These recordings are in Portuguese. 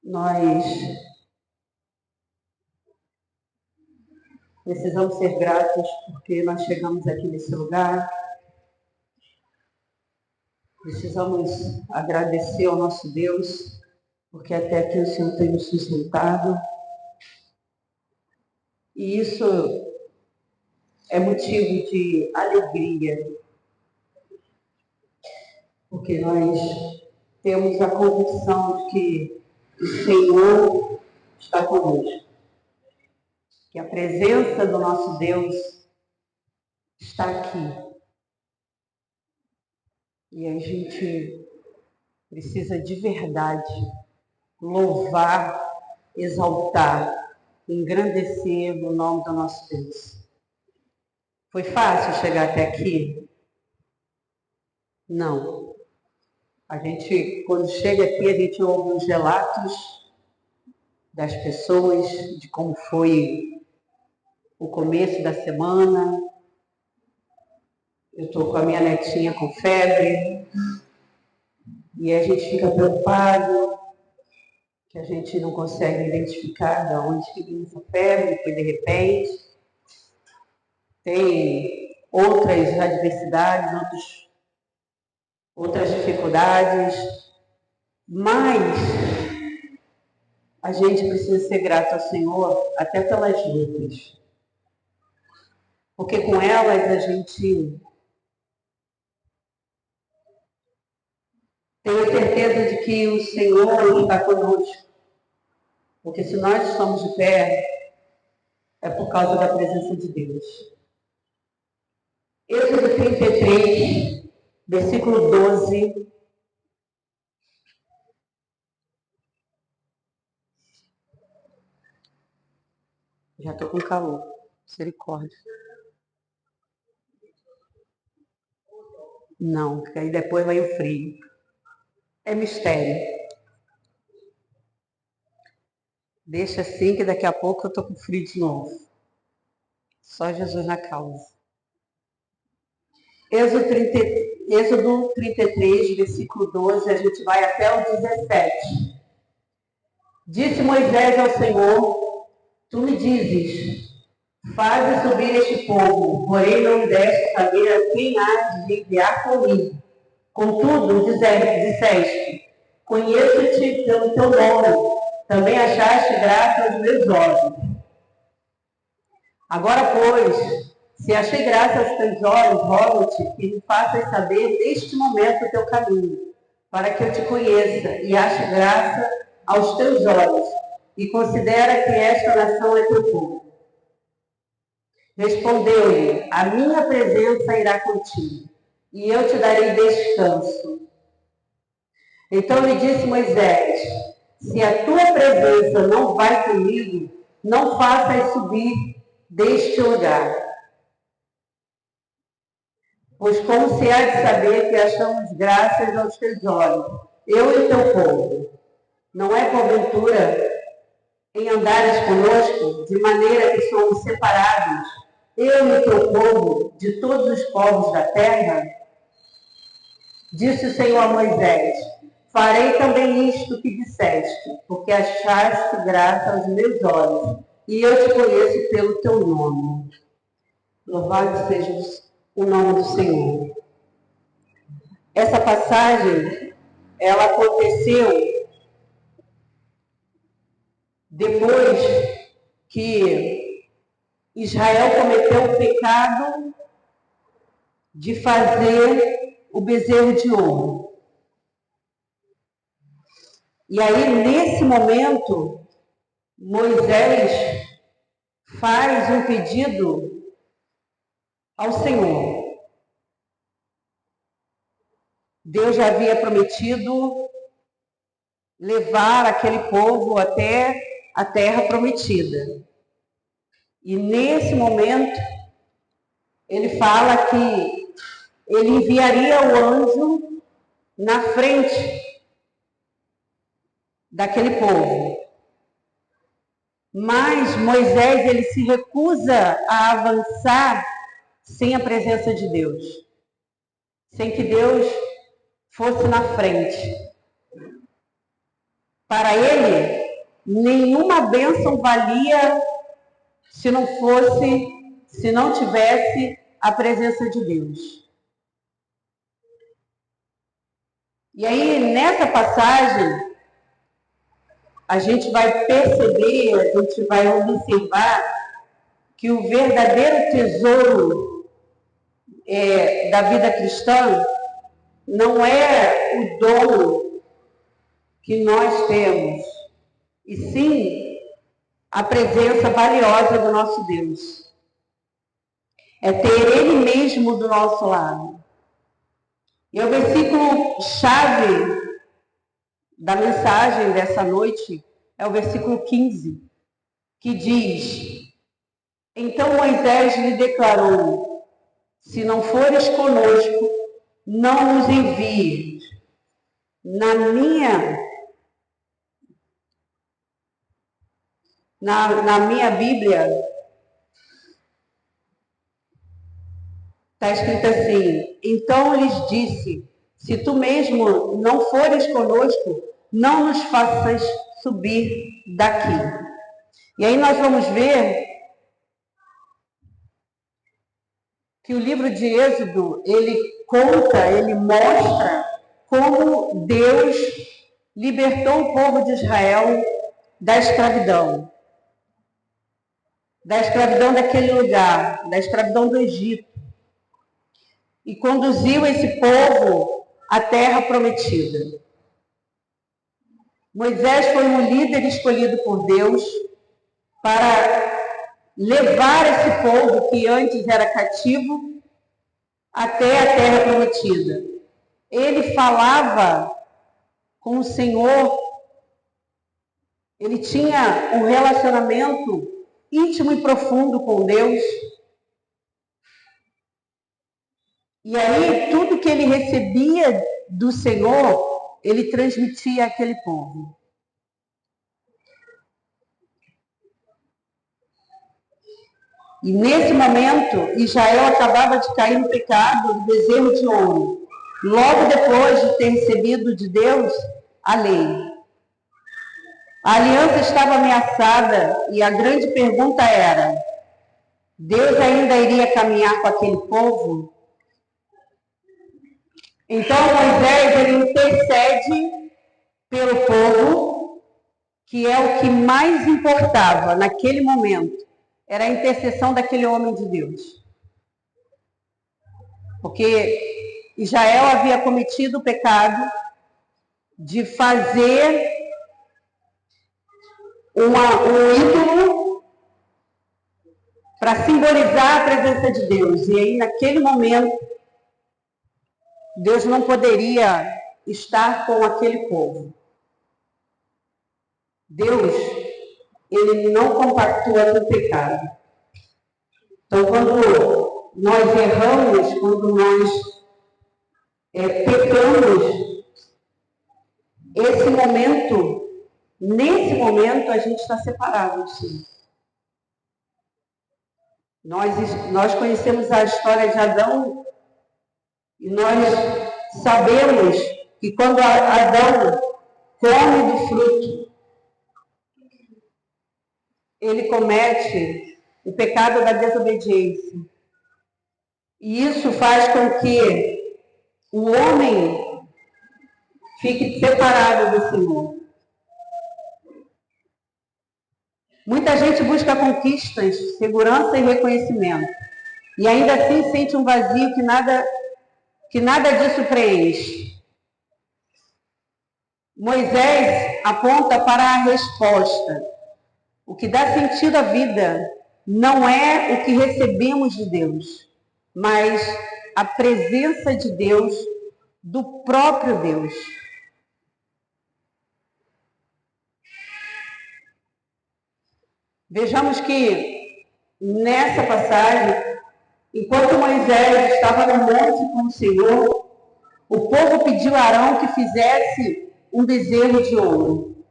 Nós precisamos ser gratos porque nós chegamos aqui nesse lugar. Precisamos agradecer ao nosso Deus, porque até aqui o Senhor tem nos sustentado. E isso é motivo de alegria, porque nós temos a convicção de que o Senhor está conosco, que a presença do nosso Deus está aqui. E a gente precisa de verdade louvar, exaltar, engrandecer o nome do nosso Deus. Foi fácil chegar até aqui? Não. A gente, quando chega aqui, a gente ouve os relatos das pessoas, de como foi o começo da semana. Eu estou com a minha netinha com febre e a gente fica preocupado, que a gente não consegue identificar de onde que vem essa febre, foi de repente. Tem outras adversidades, outras dificuldades, mas a gente precisa ser grato ao Senhor até pelas lutas, porque com elas a gente tem a certeza de que o Senhor está conosco, porque se nós estamos de pé, é por causa da presença de Deus. Êxodo 33, versículo 12. Já estou com calor. Misericórdia. Não, porque aí depois vai o frio. É mistério. Deixa assim que daqui a pouco eu estou com frio de novo. Só Jesus na causa. Êxodo 33, versículo 12, a gente vai até o 17. Disse Moisés ao Senhor: Tu me dizes, faze subir este povo, porém não me deste saber a quem há de enviar comigo. Contudo, disseste, conheço-te pelo teu nome, também achaste graça aos meus olhos. Agora, pois, se achei graça aos teus olhos, rogo-te que me faças saber neste momento o teu caminho, para que eu te conheça e ache graça aos teus olhos, e considera que esta nação é teu povo. Respondeu-lhe: a minha presença irá contigo, e eu te darei descanso. Então lhe disse Moisés: se a tua presença não vai comigo, não faças subir deste lugar. Pois como se há de saber que achamos graças aos teus olhos, eu e o teu povo? Não é porventura em andares conosco, de maneira que somos separados, eu e o teu povo, de todos os povos da terra? Disse o Senhor a Moisés: farei também isto que disseste, porque achaste graça aos meus olhos, e eu te conheço pelo teu nome. Louvado seja o nome do Senhor. Essa passagem, ela aconteceu depois que Israel cometeu o pecado de fazer o bezerro de ouro. E aí, nesse momento, Moisés faz um pedido ao Senhor. Deus já havia prometido levar aquele povo até a terra prometida. E nesse momento, ele fala que ele enviaria o anjo na frente daquele povo. Mas Moisés, ele se recusa a avançar sem a presença de Deus, sem que Deus fosse na frente. Para ele, nenhuma bênção valia se não tivesse a presença de Deus. E aí, nessa passagem, a gente vai perceber, a gente vai observar que o verdadeiro tesouro da vida cristã não é o dom que nós temos, e sim a presença valiosa do nosso Deus. É ter Ele mesmo do nosso lado. E o versículo chave da mensagem dessa noite é o versículo 15, que diz: Então Moisés lhe declarou: se não fores conosco, não nos envies. Na minha Bíblia, está escrito assim: então lhes disse, se tu mesmo não fores conosco, não nos faças subir daqui. E aí nós vamos ver que o livro de Êxodo, ele conta, ele mostra como Deus libertou o povo de Israel da escravidão daquele lugar, da escravidão do Egito, e conduziu esse povo à terra prometida. Moisés foi um líder escolhido por Deus para levar esse povo que antes era cativo até a terra prometida. Ele falava com o Senhor, ele tinha um relacionamento íntimo e profundo com Deus. E aí, tudo que ele recebia do Senhor, ele transmitia àquele povo. E nesse momento, Israel acabava de cair no pecado do bezerro de ouro, logo depois de ter recebido de Deus a lei. A aliança estava ameaçada e a grande pergunta era: Deus ainda iria caminhar com aquele povo? Então Moisés, ele intercede pelo povo, que é o que mais importava naquele momento, era a intercessão daquele homem de Deus. Porque Israel havia cometido o pecado de fazer um ídolo para simbolizar a presença de Deus. E aí, naquele momento, Deus não poderia estar com aquele povo. Deus, ele não compactua com o pecado. Então, quando nós erramos, quando nós pecamos, nesse momento, a gente está separado do Senhor. Nós conhecemos a história de Adão e nós sabemos que quando Adão come do fruto, ele comete o pecado da desobediência. E isso faz com que o homem fique separado do Senhor. Muita gente busca conquistas, segurança e reconhecimento. E ainda assim sente um vazio que nada disso preenche. Moisés aponta para a resposta. O que dá sentido à vida não é o que recebemos de Deus, mas a presença de Deus, do próprio Deus. Vejamos que nessa passagem, enquanto Moisés estava no monte com o Senhor, o povo pediu a Arão que fizesse um bezerro de ouro.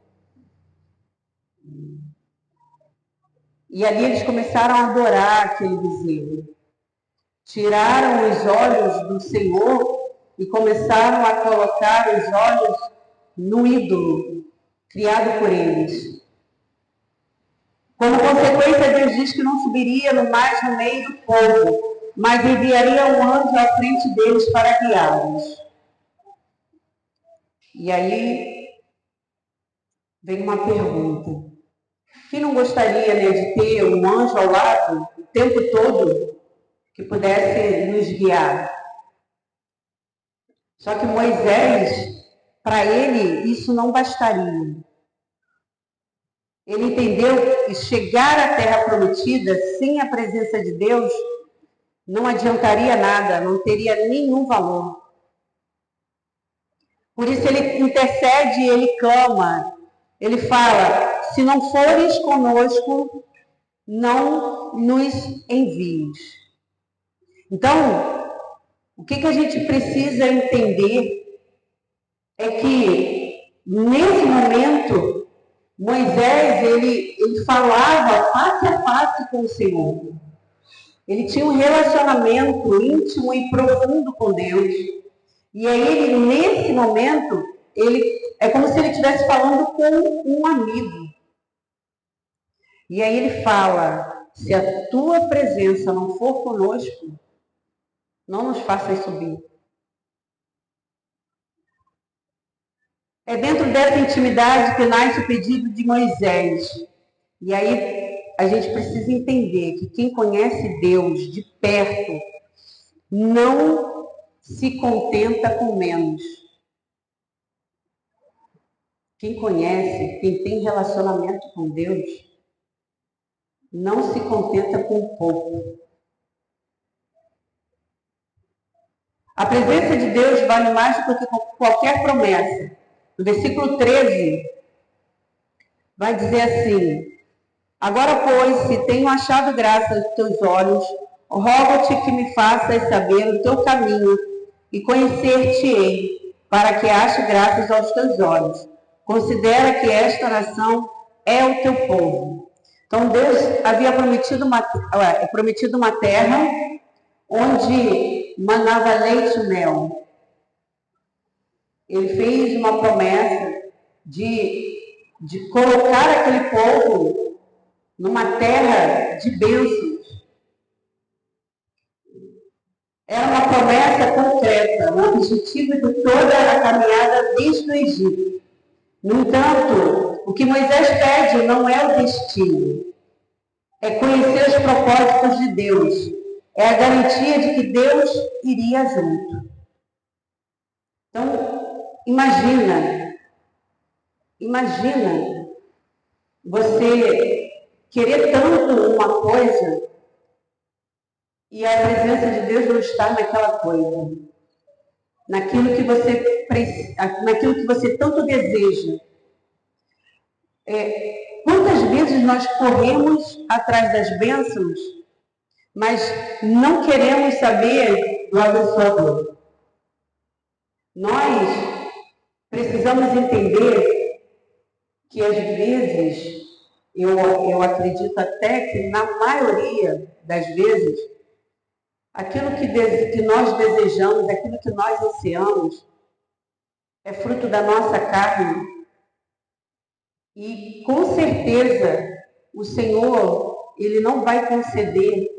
E ali eles começaram a adorar aquele bezerro. Tiraram os olhos do Senhor e começaram a colocar os olhos no ídolo, criado por eles. Como consequência, Deus diz que não subiria mais no meio do povo, mas enviaria um anjo à frente deles para guiá-los. E aí vem uma pergunta. Quem não gostaria, né, de ter um anjo ao lado o tempo todo que pudesse nos guiar? Só que Moisés, para ele, isso não bastaria. Ele entendeu que chegar à terra prometida sem a presença de Deus não adiantaria nada, não teria nenhum valor. Por isso ele intercede, ele clama, ele fala: se não fores conosco, não nos envies. Então, o que a gente precisa entender é que, nesse momento, Moisés, ele falava face a face com o Senhor. Ele tinha um relacionamento íntimo e profundo com Deus. E aí, ele, nesse momento, é como se ele estivesse falando com um amigo. E aí ele fala: se a tua presença não for conosco, não nos faças subir. É dentro dessa intimidade que nasce o pedido de Moisés. E aí a gente precisa entender que quem conhece Deus de perto não se contenta com menos. Quem conhece, quem tem relacionamento com Deus, não se contenta com pouco. A presença de Deus vale mais do que qualquer promessa. No versículo 13, vai dizer assim: agora, pois, se tenho achado graça aos teus olhos, rogo-te que me faças saber o teu caminho e conhecer-te-ei, para que ache graças aos teus olhos. Considera que esta nação é o teu povo. Então, Deus havia prometido uma terra onde manava leite e mel. Ele fez uma promessa de colocar aquele povo numa terra de bênçãos. Era uma promessa concreta, o objetivo de toda a caminhada desde o Egito. No entanto, o que Moisés pede não é o destino, é conhecer os propósitos de Deus, é a garantia de que Deus iria junto. Então, imagina você querer tanto uma coisa e a presença de Deus não estar naquela coisa, naquilo que você tanto deseja. Quantas vezes nós corremos atrás das bênçãos, mas não queremos saber do abençoador? Nós precisamos entender que às vezes, eu acredito até que na maioria das vezes, aquilo que nós desejamos, aquilo que nós ansiamos, é fruto da nossa carne. E com certeza o Senhor, Ele não vai conceder,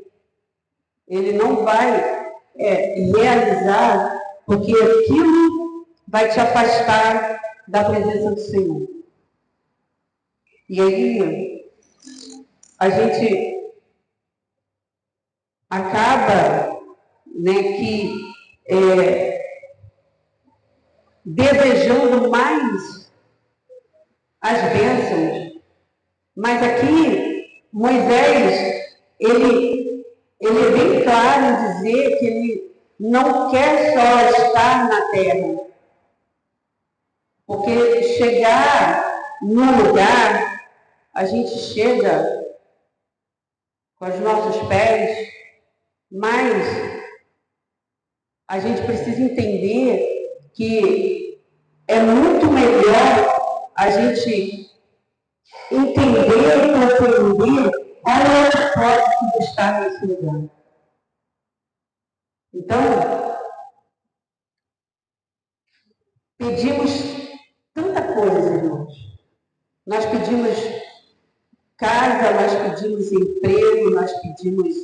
Ele não vai realizar, porque aquilo vai te afastar da presença do Senhor. E aí a gente acaba, que desejando mais as bênçãos. Mas aqui Moisés, ele é bem claro em dizer que ele não quer só estar na terra, porque chegar num lugar, a gente chega com os nossos pés, mas a gente precisa entender que é muito melhor a gente entender e compreender qual é o propósito de estar nesse lugar. Então, pedimos tanta coisa, irmãos. Nós pedimos casa, nós pedimos emprego, nós pedimos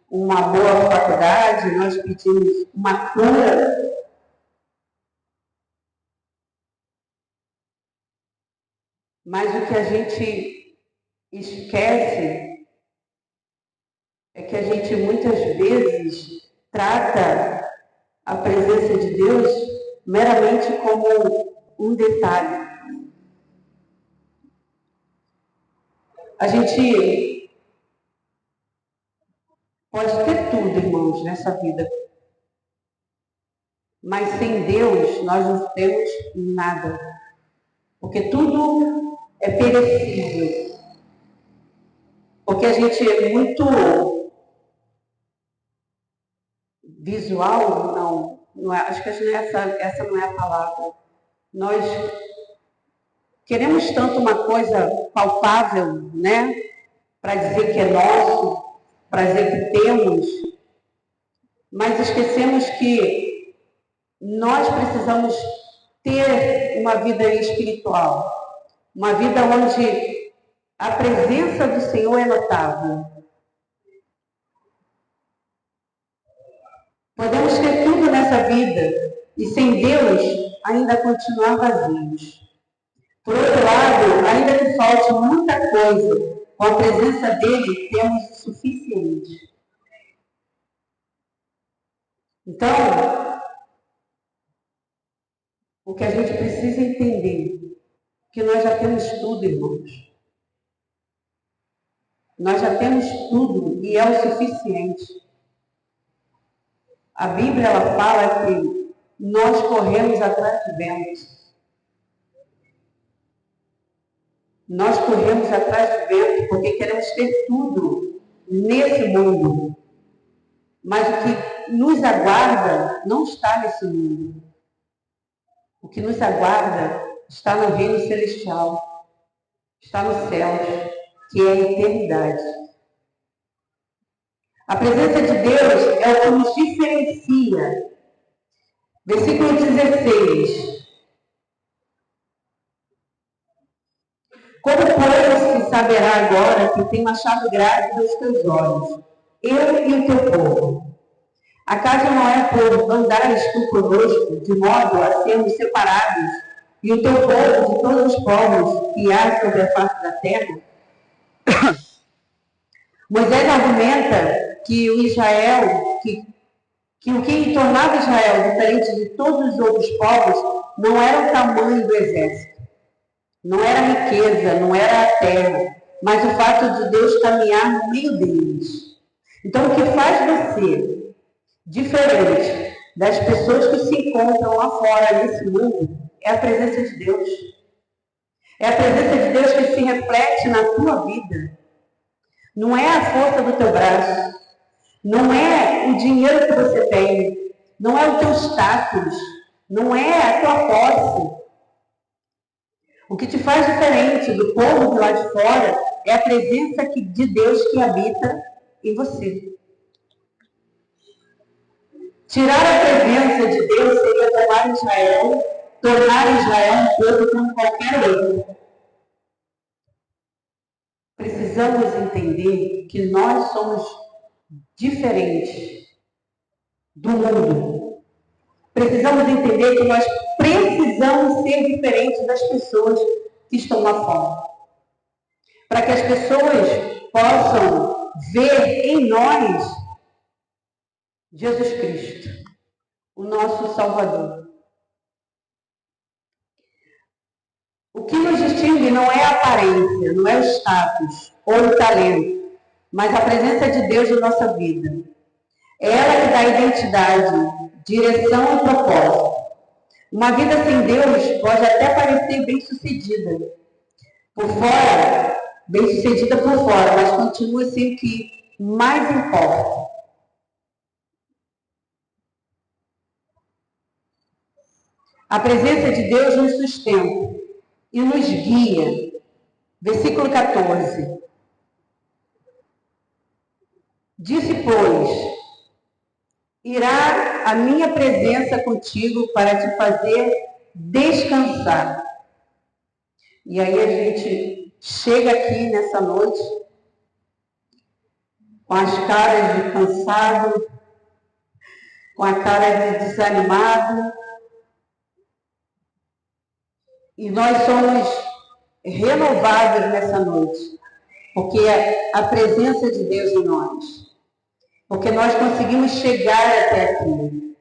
uma boa faculdade, nós pedimos uma cura. Mas o que a gente esquece é que a gente muitas vezes trata a presença de Deus meramente como um detalhe. A gente pode ter tudo, irmãos, nessa vida. Mas sem Deus, nós não temos nada. Porque tudo é perecível. Porque a gente é muito visual, não é, acho que essa não é a palavra. Nós queremos tanto uma coisa palpável, né? Para dizer que é nosso, para dizer que temos, mas esquecemos que nós precisamos ter uma vida espiritual, uma vida onde a presença do Senhor é notável. Podemos ter tudo nessa vida e sem Deus ainda continuar vazios. Por outro lado, ainda que falte muita coisa, com a presença dele temos o suficiente. Então, o que a gente precisa entender é que nós já temos tudo, irmãos. Nós já temos tudo e é o suficiente. A Bíblia ela fala que nós corremos atrás de ventos. Nós corremos atrás de vento porque queremos ter tudo nesse mundo. Mas o que nos aguarda não está nesse mundo. O que nos aguarda está no reino celestial, está nos céus, que é a eternidade. A presença de Deus é o que nos diferencia. Versículo 16. Como, pois, se saberá agora que tenho achado graça aos teus olhos, eu e o teu povo? Acaso não é por andares tu conosco, de modo a sermos separados, e o teu povo de todos os povos que há sobre a face da terra? Moisés argumenta que o Israel, que o que tornava Israel diferente de todos os outros povos não era o tamanho do exército, não era a riqueza, não era a terra, mas o fato de Deus caminhar no meio deles. Então, o que faz você diferente das pessoas que se encontram lá fora nesse mundo é a presença de Deus. É a presença de Deus que se reflete na tua vida. Não é a força do teu braço, não é o dinheiro que você tem, não é o teu status, não é a tua posse. O que te faz diferente do povo de lá de fora é a presença de Deus que habita em você. Tirar a presença de Deus seria tornar Israel um povo como qualquer outro. Precisamos entender que nós somos diferentes do mundo. Precisamos entender que nós precisamos ser diferentes das pessoas que estão lá fora. Para que as pessoas possam ver em nós Jesus Cristo, o nosso Salvador. O que nos distingue não é a aparência, não é o status ou o talento, mas a presença de Deus na nossa vida. É ela que dá identidade, direção e propósito. Uma vida sem Deus pode até parecer bem-sucedida por fora, bem-sucedida por fora, mas continua sendo o que mais importa. A presença de Deus nos sustenta e nos guia. Versículo 14. Disse, pois, irá a minha presença contigo para te fazer descansar. E aí a gente chega aqui nessa noite com as caras de cansado, com a cara de desanimado, e nós somos renovados nessa noite, porque a presença de Deus em nós, porque nós conseguimos chegar até aqui.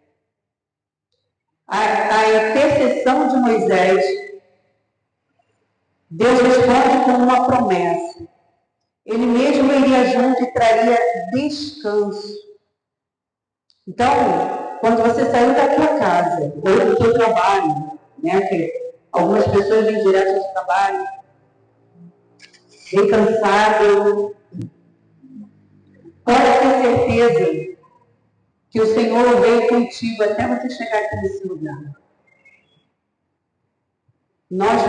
A intercessão de Moisés, Deus responde com uma promessa. Ele mesmo iria junto e traria descanso. Então, quando você saiu da tua casa, ou do teu trabalho, né, que algumas pessoas vêm direto do trabalho, bem cansado, pode ter certeza que o Senhor veio contigo até você chegar aqui nesse lugar. Nós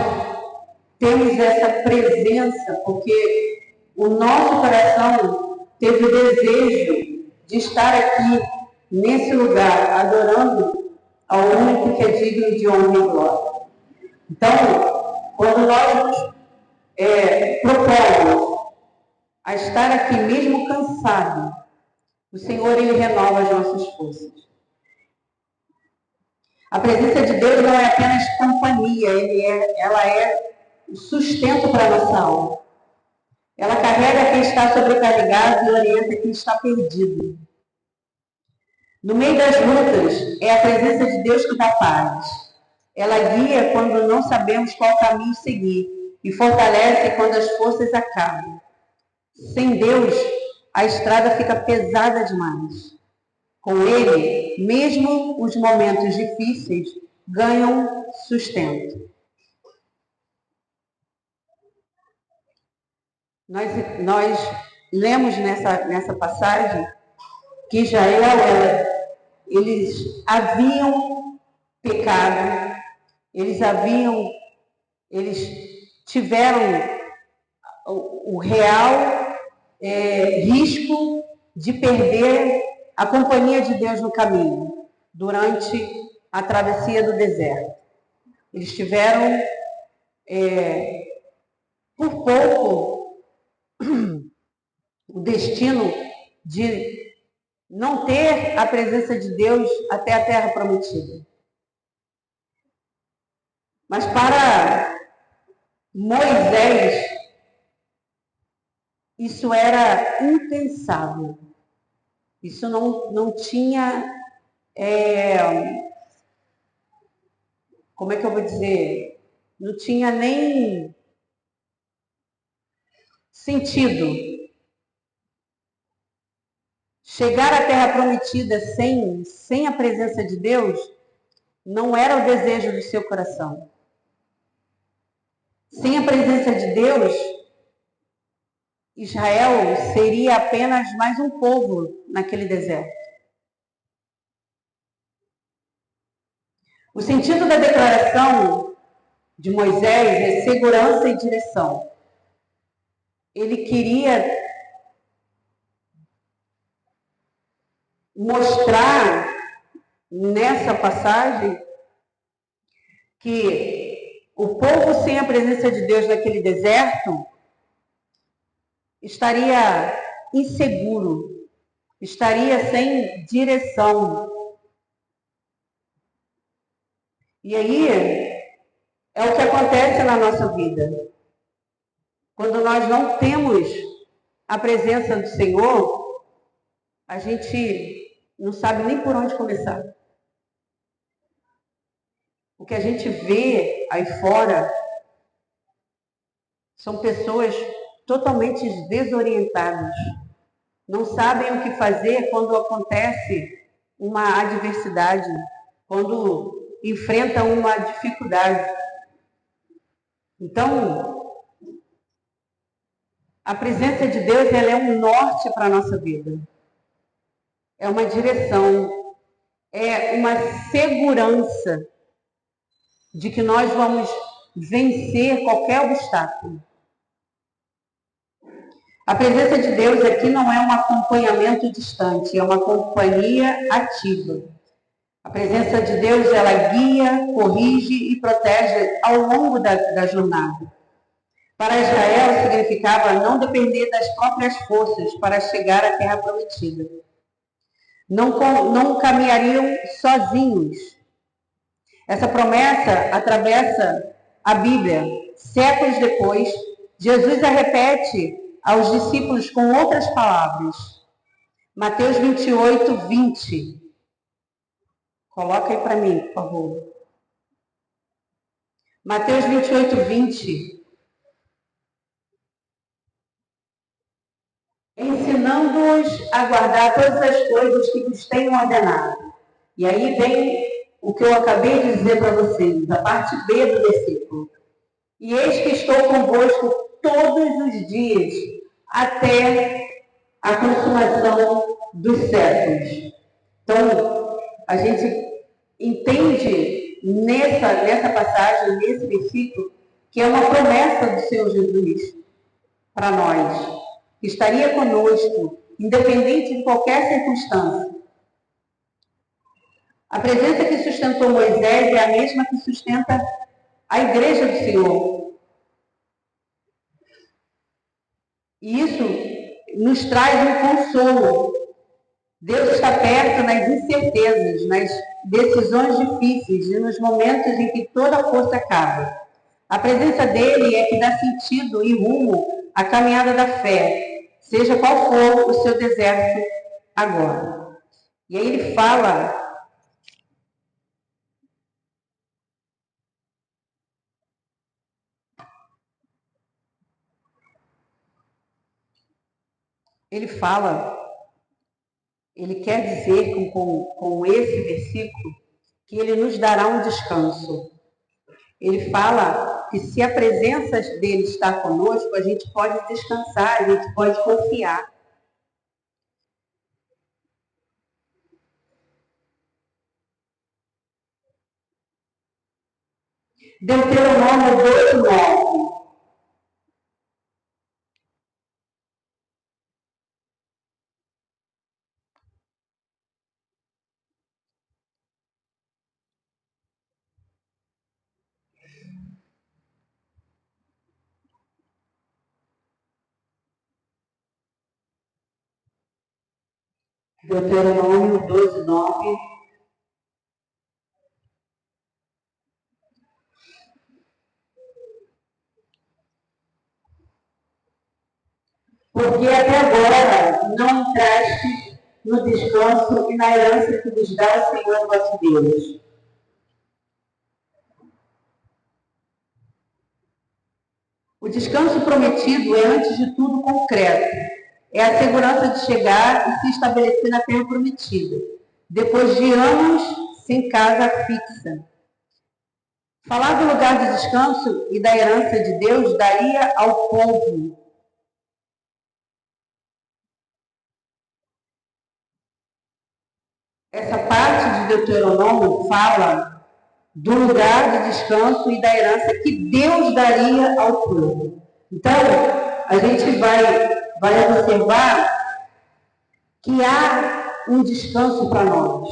temos essa presença porque o nosso coração teve o desejo de estar aqui, nesse lugar, adorando ao único que é digno de honra e glória. Então, quando nós nos propomos a estar aqui mesmo cansado, o Senhor, Ele renova as nossas forças. A presença de Deus não é apenas companhia, ela é o sustento para a nossa alma. Ela carrega quem está sobrecarregado e orienta quem está perdido. No meio das lutas, é a presença de Deus que dá paz. Ela guia quando não sabemos qual caminho seguir e fortalece quando as forças acabam. Sem Deus, a estrada fica pesada demais. Com Ele, mesmo os momentos difíceis ganham sustento. Nós lemos nessa passagem que Israel, eles haviam pecado, eles tiveram o real risco de perder a companhia de Deus no caminho, durante a travessia do deserto. Eles tiveram, por pouco, o destino de não ter a presença de Deus até a terra prometida. Mas para Moisés, isso era impensável. Isso não tinha, como é que eu vou dizer? Não tinha nem sentido. Chegar à terra prometida sem a presença de Deus não era o desejo do seu coração. Sem a presença de Deus, Israel seria apenas mais um povo naquele deserto. O sentido da declaração de Moisés é segurança e direção. Ele queria mostrar nessa passagem que o povo sem a presença de Deus naquele deserto estaria inseguro, estaria sem direção. E aí é o que acontece na nossa vida. Quando nós não temos a presença do Senhor, a gente não sabe nem por onde começar. O que a gente vê aí fora são pessoas totalmente desorientadas. Não sabem o que fazer quando acontece uma adversidade, quando enfrentam uma dificuldade. Então, a presença de Deus, ela é um norte para a nossa vida. É uma direção, é uma segurança de que nós vamos vencer qualquer obstáculo. A presença de Deus aqui não é um acompanhamento distante, é uma companhia ativa. A presença de Deus, ela guia, corrige e protege ao longo da jornada. Para Israel significava não depender das próprias forças para chegar à terra prometida. Não caminhariam sozinhos. Essa promessa atravessa a Bíblia. Séculos depois, Jesus a repete aos discípulos com outras palavras. Mateus 28, 20. Coloca aí para mim, por favor. Mateus 28, 20. Ensinando-os a guardar todas as coisas que vos tenho ordenado. E aí vem o que eu acabei de dizer para vocês, a parte B do versículo. E eis que estou convosco todos os dias, até a consumação dos séculos. Então, a gente entende nessa passagem, nesse versículo, que é uma promessa do Senhor Jesus para nós, que estaria conosco, independente de qualquer circunstância. A presença que sustentou Moisés é a mesma que sustenta a igreja do Senhor. E isso nos traz um consolo. Deus está perto nas incertezas, nas decisões difíceis e nos momentos em que toda a força acaba. A presença dele é que dá sentido e rumo à caminhada da fé, seja qual for o seu deserto agora. E aí ele fala ele quer dizer com esse versículo que ele nos dará um descanso. Ele fala que se a presença dele está conosco, a gente pode descansar, a gente pode confiar. Deuteronômio 2:9. Deuteronômio 2:9. Porque até agora não entraste no descanso e na herança que vos dá o Senhor vosso Deus. O descanso prometido é, antes de tudo, concreto. É a segurança de chegar e se estabelecer na terra prometida, depois de anos sem casa fixa. Falar do lugar de descanso e da herança de Deus daria ao povo essa parte de Deuteronômio fala do lugar de descanso e da herança que Deus daria ao povo. Então, a gente vai observar que há um descanso para nós.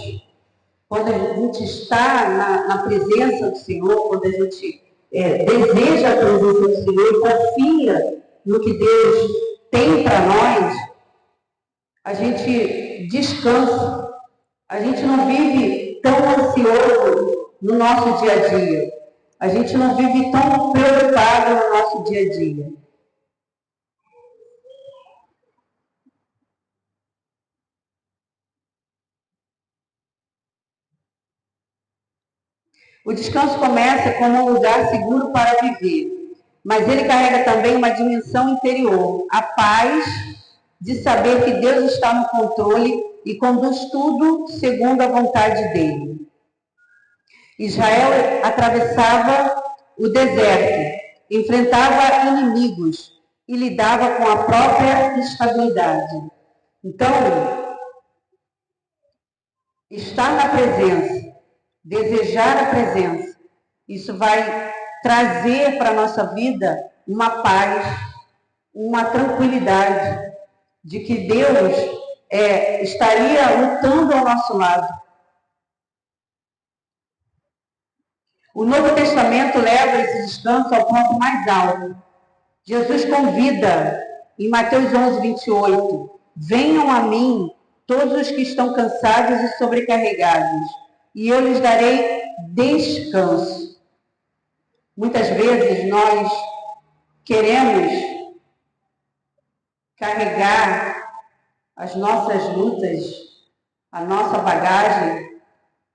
Quando a gente está na presença do Senhor, quando a gente deseja a presença do Senhor e confia no que Deus tem para nós, a gente descansa. A gente não vive tão ansioso no nosso dia a dia. A gente não vive tão preocupado no nosso dia a dia. O descanso começa como um lugar seguro para viver, mas ele carrega também uma dimensão interior, a paz de saber que Deus está no controle e conduz tudo segundo a vontade dele. Israel atravessava o deserto, enfrentava inimigos e lidava com a própria instabilidade. Então, estar na presença, desejar a presença, isso vai trazer para a nossa vida uma paz, uma tranquilidade de que Deus estaria lutando ao nosso lado. O Novo Testamento leva esse descanso ao ponto mais alto. Jesus convida em Mateus 11, 28, venham a mim todos os que estão cansados e sobrecarregados, e eu lhes darei descanso. Muitas vezes nós queremos carregar as nossas lutas, a nossa bagagem,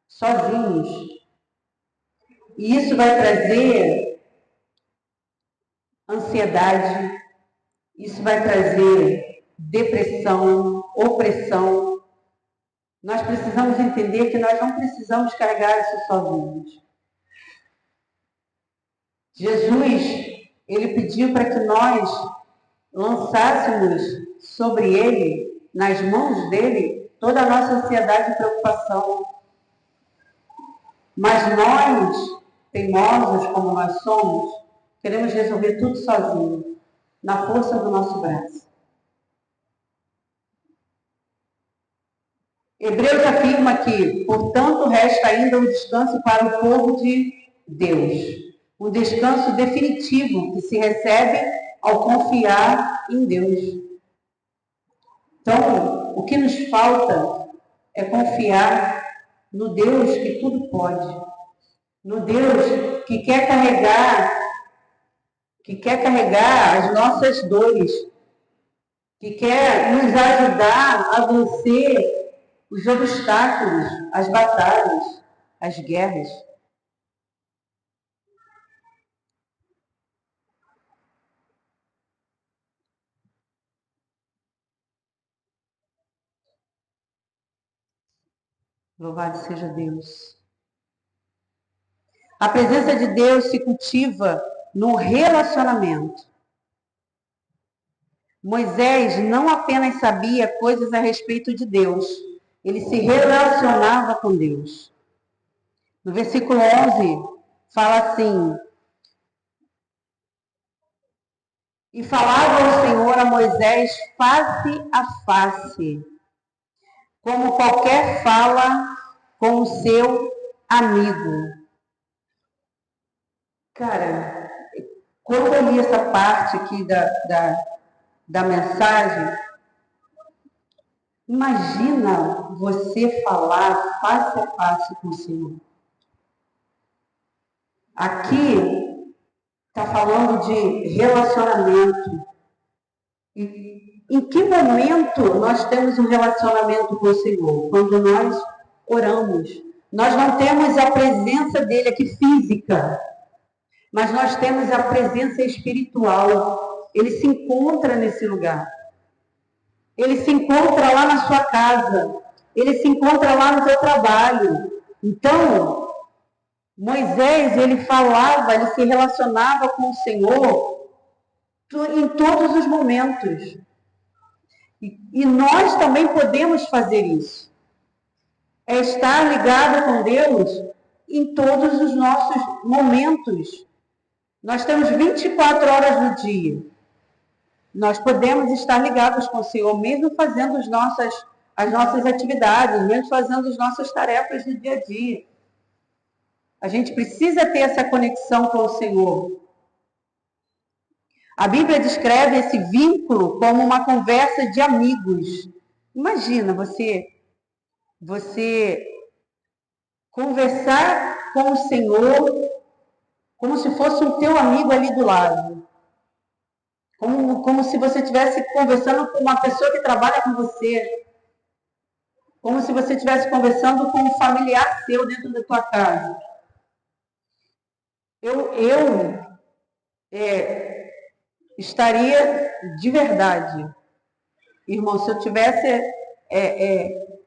sozinhos. E isso vai trazer ansiedade, isso vai trazer depressão, opressão. Nós precisamos entender que nós não precisamos carregar isso sozinhos. Jesus, ele pediu para que nós lançássemos sobre ele, nas mãos dele, toda a nossa ansiedade e preocupação. Mas nós, teimosos como nós somos, queremos resolver tudo sozinhos, na força do nosso braço. Hebreus afirma que, portanto, resta ainda um descanso para o povo de Deus. Um descanso definitivo que se recebe ao confiar em Deus. Então, o que nos falta é confiar no Deus que tudo pode. No Deus que quer carregar as nossas dores, que quer nos ajudar a vencer os obstáculos, as batalhas, as guerras. Louvado seja Deus. A presença de Deus se cultiva no relacionamento. Moisés não apenas sabia coisas a respeito de Deus, ele se relacionava com Deus. No versículo 11, fala assim: e falava o Senhor a Moisés face a face, como qualquer fala com o seu amigo. Cara, quando eu li essa parte aqui da mensagem, imagina você falar face a face com o Senhor. Aqui está falando de relacionamento. E em que momento nós temos um relacionamento com o Senhor? Quando nós oramos. Nós não temos a presença dele aqui física, mas nós temos a presença espiritual. Ele se encontra nesse lugar. Ele se encontra lá na sua casa. Ele se encontra lá no seu trabalho. Então, Moisés, ele falava, ele se relacionava com o Senhor em todos os momentos. E nós também podemos fazer isso. É estar ligado com Deus em todos os nossos momentos. Nós temos 24 horas no dia. Nós podemos estar ligados com o Senhor, mesmo fazendo as nossas atividades, mesmo fazendo as nossas tarefas do dia a dia. A gente precisa ter essa conexão com o Senhor. A Bíblia descreve esse vínculo como uma conversa de amigos. Imagina você conversar com o Senhor como se fosse um teu amigo ali do lado. Como se você estivesse conversando com uma pessoa que trabalha com você. Como se você estivesse conversando com um familiar seu dentro da tua casa. Eu estaria de verdade, irmão, se eu tivesse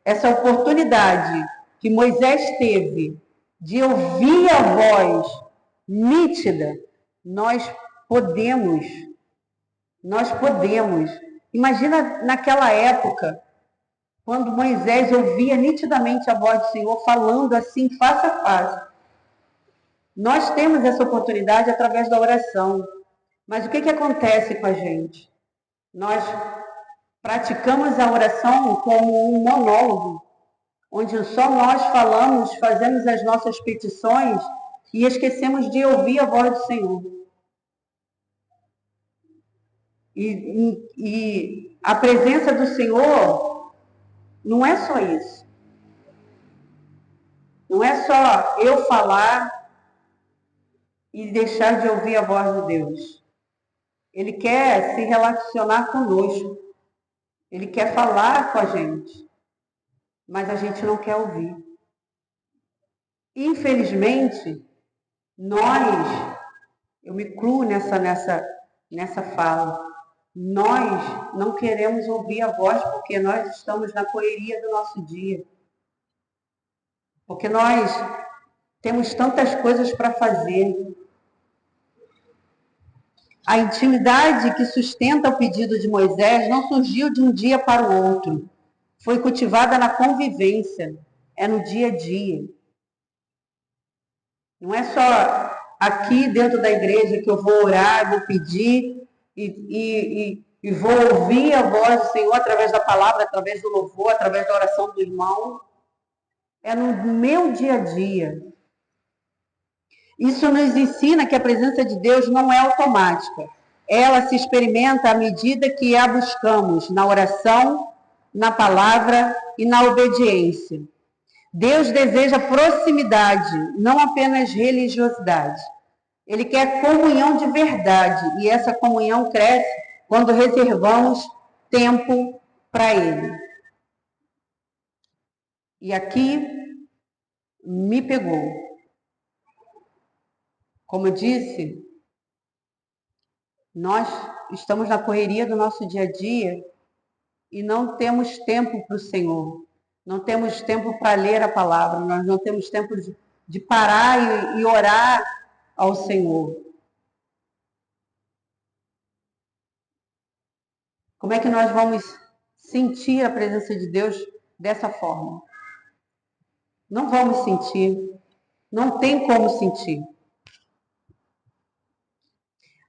essa oportunidade que Moisés teve de ouvir a voz nítida, nós podemos. Imagina naquela época, quando Moisés ouvia nitidamente a voz do Senhor falando assim, face a face. Nós temos essa oportunidade através da oração. Mas o que acontece com a gente? Nós praticamos a oração como um monólogo, onde só nós falamos, fazemos as nossas petições e esquecemos de ouvir a voz do Senhor. E a presença do Senhor não é só isso. Não é só eu falar e deixar de ouvir a voz de Deus. Ele quer se relacionar conosco. Ele quer falar com a gente. Mas a gente não quer ouvir. Infelizmente, eu me incluo nessa fala, nós não queremos ouvir a voz porque nós estamos na correria do nosso dia. Porque nós temos tantas coisas para fazer. A intimidade que sustenta o pedido de Moisés não surgiu de um dia para o outro. Foi cultivada na convivência, é no dia a dia. Não é só aqui dentro da igreja que eu vou orar, vou pedir e vou ouvir a voz do Senhor através da palavra, através do louvor, através da oração do irmão. É no meu dia a dia. Isso nos ensina que a presença de Deus não é automática. Ela se experimenta à medida que a buscamos na oração, na palavra e na obediência. Deus deseja proximidade, não apenas religiosidade. Ele quer comunhão de verdade, e essa comunhão cresce quando reservamos tempo para Ele. E aqui me pegou. Como eu disse, nós estamos na correria do nosso dia a dia e não temos tempo para o Senhor. Não temos tempo para ler a palavra, nós não temos tempo de parar e orar ao Senhor. Como é que nós vamos sentir a presença de Deus dessa forma? Não vamos sentir, não tem como sentir.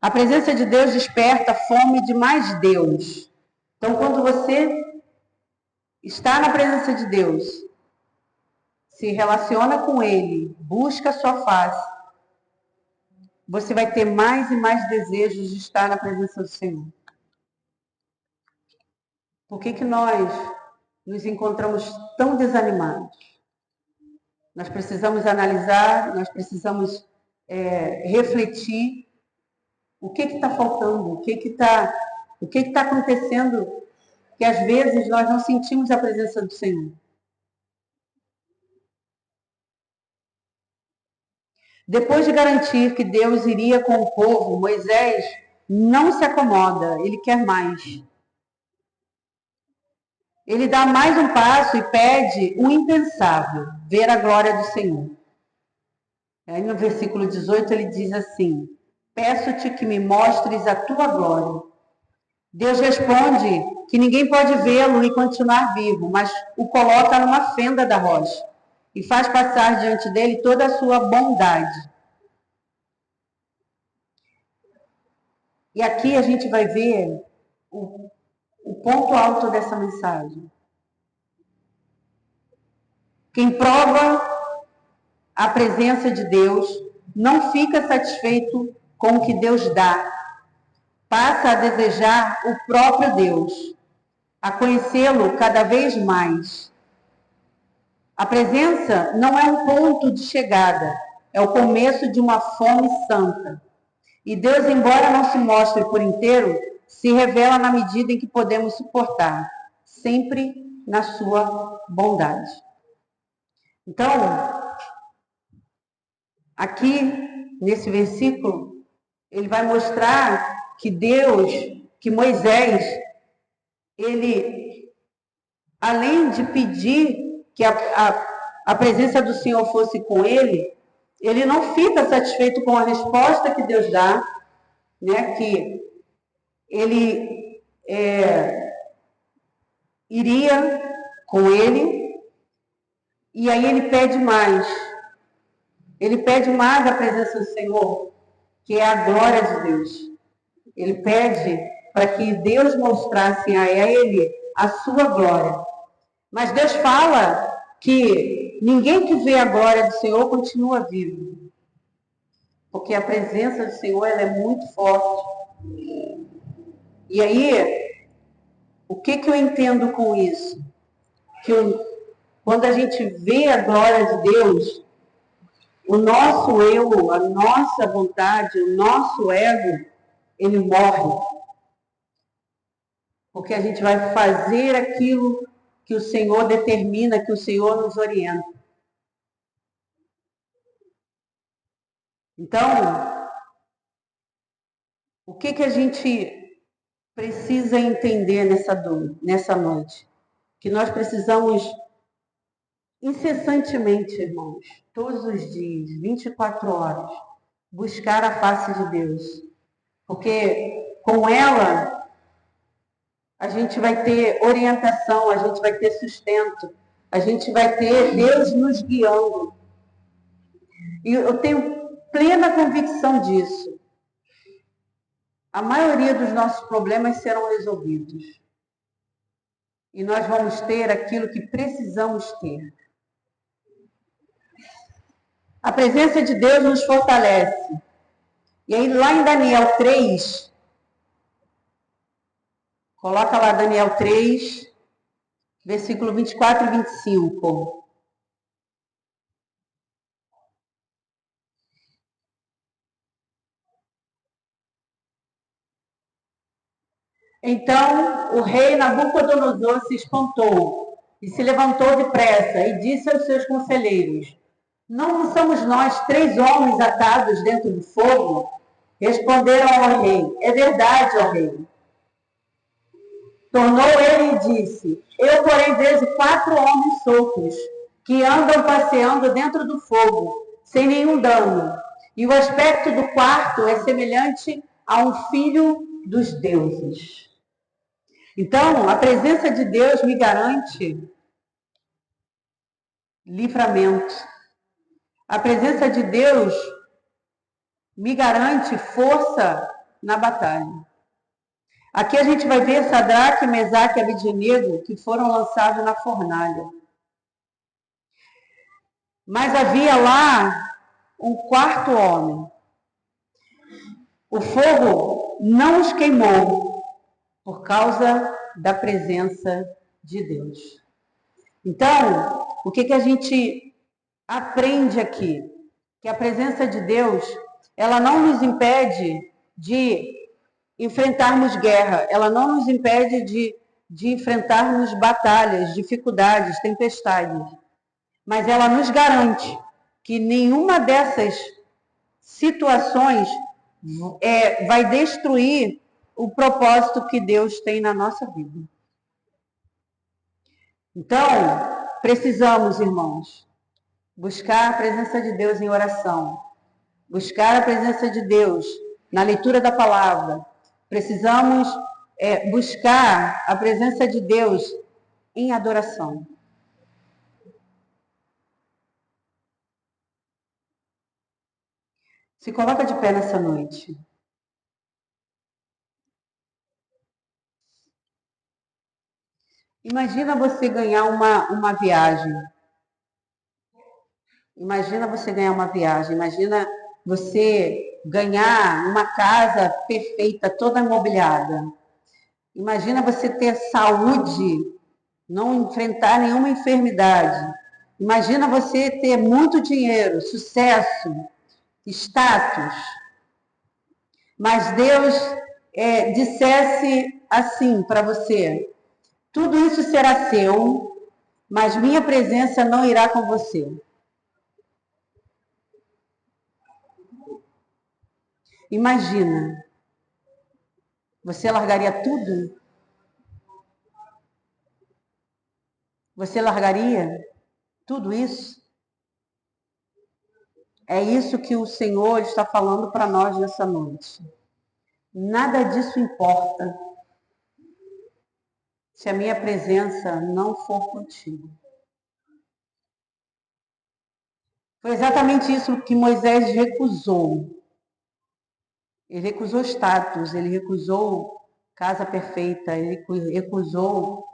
A presença de Deus desperta a fome de mais Deus. Então, quando você está na presença de Deus, se relaciona com Ele, busca a sua face, você vai ter mais e mais desejos de estar na presença do Senhor. Por que nós nos encontramos tão desanimados? Nós precisamos analisar, nós precisamos refletir o que está faltando, o que está acontecendo, que às vezes nós não sentimos a presença do Senhor. Depois de garantir que Deus iria com o povo, Moisés não se acomoda, ele quer mais. Ele dá mais um passo e pede o impensável, ver a glória do Senhor. Aí no versículo 18 ele diz assim: peço-te que me mostres a tua glória. Deus responde que ninguém pode vê-lo e continuar vivo, mas o coloca numa fenda da rocha e faz passar diante dele toda a sua bondade. E aqui a gente vai ver o ponto alto dessa mensagem. Quem prova a presença de Deus não fica satisfeito com o que Deus dá. Passa a desejar o próprio Deus, a conhecê-lo cada vez mais. A presença não é um ponto de chegada, é o começo de uma fome santa. E Deus, embora não se mostre por inteiro, se revela na medida em que podemos suportar, sempre na sua bondade. Então, aqui, nesse versículo, ele vai mostrar que Deus, que Moisés, ele, além de pedir que a presença do Senhor fosse com ele não fica satisfeito com a resposta que Deus dá, né, que ele iria com ele, e aí ele pede mais. Ele pede mais a presença do Senhor, que é a glória de Deus. Ele pede para que Deus mostrasse a ele a sua glória. Mas Deus fala que ninguém que vê a glória do Senhor continua vivo. Porque a presença do Senhor ela é muito forte. E aí, o que eu entendo com isso? Quando a gente vê a glória de Deus, o nosso eu, a nossa vontade, o nosso ego, ele morre. Porque a gente vai fazer aquilo que o Senhor determina, que o Senhor nos orienta. Então, o que a gente precisa entender nessa noite? Que nós precisamos incessantemente, irmãos, todos os dias, 24 horas, buscar a face de Deus. Porque com ela a gente vai ter orientação, a gente vai ter sustento, a gente vai ter Deus nos guiando. E eu tenho plena convicção disso. A maioria dos nossos problemas serão resolvidos. E nós vamos ter aquilo que precisamos ter. A presença de Deus nos fortalece. E aí, lá em Daniel 3, coloca lá Daniel 3, versículo 24 e 25. Então o rei Nabucodonosor se espantou e se levantou depressa e disse aos seus conselheiros: Não somos nós 3 homens atados dentro do fogo? Responderam ao rei: É verdade, ó rei. Tornou ele e disse: Eu, porém, vejo 4 homens soltos, que andam passeando dentro do fogo, sem nenhum dano. E o aspecto do quarto é semelhante a um filho dos deuses. Então, a presença de Deus me garante livramento. A presença de Deus me garante força na batalha. Aqui a gente vai ver Sadraque, Mesaque e Abednego, que foram lançados na fornalha. Mas havia lá um 4º homem. O fogo não os queimou por causa da presença de Deus. Então, o que a gente aprende aqui? Que a presença de Deus, ela não nos impede de enfrentarmos guerra, ela não nos impede de enfrentarmos batalhas, dificuldades, tempestades. Mas ela nos garante que nenhuma dessas situações vai destruir o propósito que Deus tem na nossa vida. Então, precisamos, irmãos, buscar a presença de Deus em oração, buscar a presença de Deus na leitura da palavra. Precisamos buscar a presença de Deus em adoração. Se coloca de pé nessa noite. Imagina você ganhar uma viagem. Imagina você ganhar uma viagem. Imagina você ganhar uma casa perfeita, toda mobiliada. Imagina você ter saúde, não enfrentar nenhuma enfermidade. Imagina você ter muito dinheiro, sucesso, status. Mas Deus dissesse assim para você: tudo isso será seu, mas minha presença não irá com você. Imagina, você largaria tudo? Você largaria tudo isso? É isso que o Senhor está falando para nós nessa noite. Nada disso importa se a minha presença não for contigo. Foi exatamente isso que Moisés recusou. Ele recusou status, ele recusou casa perfeita, ele recusou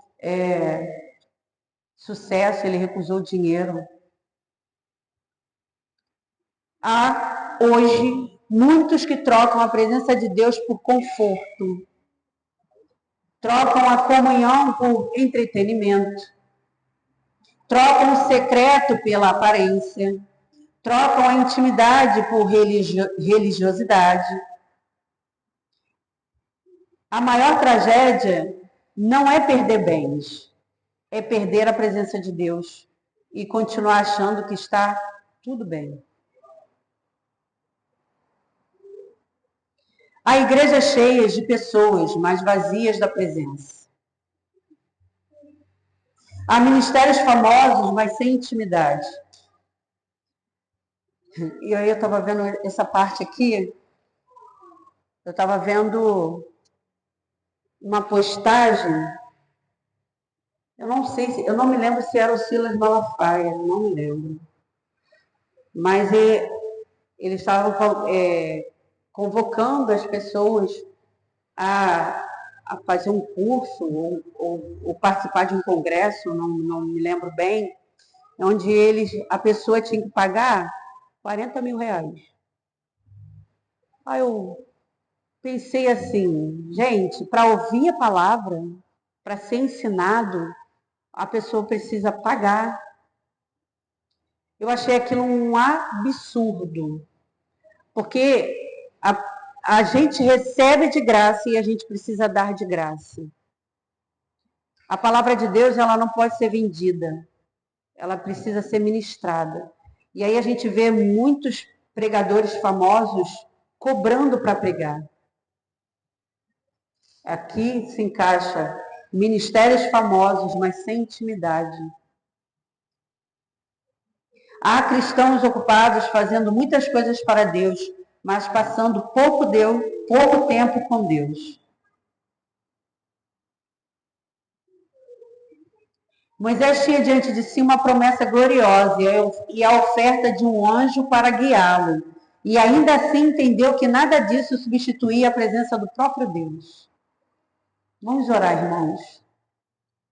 sucesso, ele recusou dinheiro. Há hoje muitos que trocam a presença de Deus por conforto. trocam a comunhão por entretenimento, trocam o secreto pela aparência, trocam a intimidade por religiosidade. A maior tragédia não é perder bens, é perder a presença de Deus e continuar achando que está tudo bem. Há igrejas cheias de pessoas, mas vazias da presença. Há ministérios famosos, mas sem intimidade. E aí eu estava vendo essa parte aqui, eu estava vendo uma postagem, eu não me lembro se era o Silas Malafaia, não me lembro. Mas eles estavam convocando as pessoas a fazer um curso ou participar de um congresso, não me lembro bem, onde a pessoa tinha que pagar 40 mil reais. Aí eu pensei assim, gente, para ouvir a palavra, para ser ensinado, a pessoa precisa pagar. Eu achei aquilo um absurdo, porque a gente recebe de graça e a gente precisa dar de graça. A palavra de Deus, ela não pode ser vendida, ela precisa ser ministrada. E aí a gente vê muitos pregadores famosos cobrando para pregar. Aqui se encaixa ministérios famosos, mas sem intimidade. Há cristãos ocupados fazendo muitas coisas para Deus, mas passando pouco tempo com Deus. Moisés tinha diante de si uma promessa gloriosa e a oferta de um anjo para guiá-lo. E ainda assim entendeu que nada disso substituía a presença do próprio Deus. Vamos orar, irmãos.